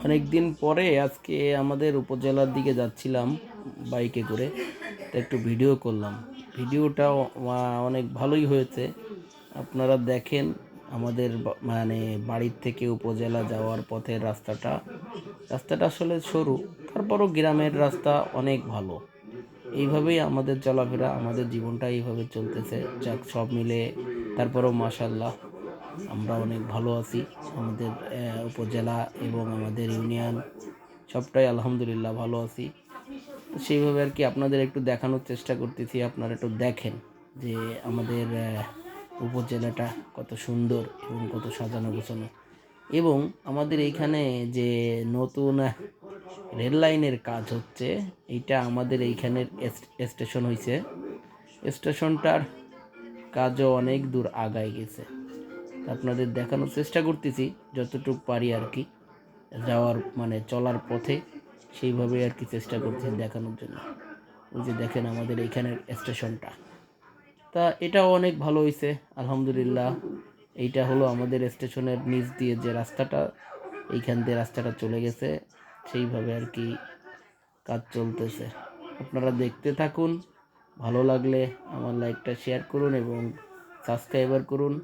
অনেক দিন পরে আজকে আমাদের উপজেলার দিকে যাচ্ছিলাম বাইকে করে, তো একটু ভিডিও করলাম। ভিডিওটাও অনেক ভালোই হয়েছে। আপনারা দেখেন আমাদের মানে বাড়ির থেকে উপজেলা যাওয়ার পথের রাস্তাটা রাস্তাটা আসলে সরু, তারপরও গ্রামের রাস্তা অনেক ভালো। এইভাবেই আমাদের চলাফেরা, আমাদের জীবনটা এইভাবে চলতেছে। যাক, সব মিলে তারপরও মাশাল্লাহ আমরা অনেক ভালো আছি। আমাদের উপজেলা এবং আমাদের ইউনিয়ন সবটাই আলহামদুলিল্লাহ ভালো আছি। তো সেইভাবে আর কি আপনাদের একটু দেখানোর চেষ্টা করতেছি। আপনারা একটু দেখেন যে আমাদের উপজেলাটা কত সুন্দর এবং কত সাজানো গোছানো। এবং আমাদের এইখানে যে নতুন রেল লাইনের কাজ হচ্ছে, এইটা আমাদের এইখানের স্টেশন হয়েছে। স্টেশনটার কাজও অনেক দূর আগায় গেছে। আপনাদের দেখানোর চেষ্টা করতেছি যতটুকু পারি আর কি, যাওয়ার মানে চলার পথে সেইভাবে আর কি চেষ্টা করছি দেখানোর জন্য। ওই যে দেখেন আমাদের এইখানের স্টেশনটা, তা এটাও অনেক ভালো হয়েছে আলহামদুলিল্লাহ। এইটা হলো আমাদের স্টেশনের নিচ দিয়ে যে রাস্তাটা, এইখান দিয়ে রাস্তাটা চলে গেছে, সেইভাবে আর কি কাজ চলতেছে। আপনারা দেখতে থাকুন, ভালো লাগলে আমার লাইকটা শেয়ার করুন এবং সাবস্ক্রাইবার করুন।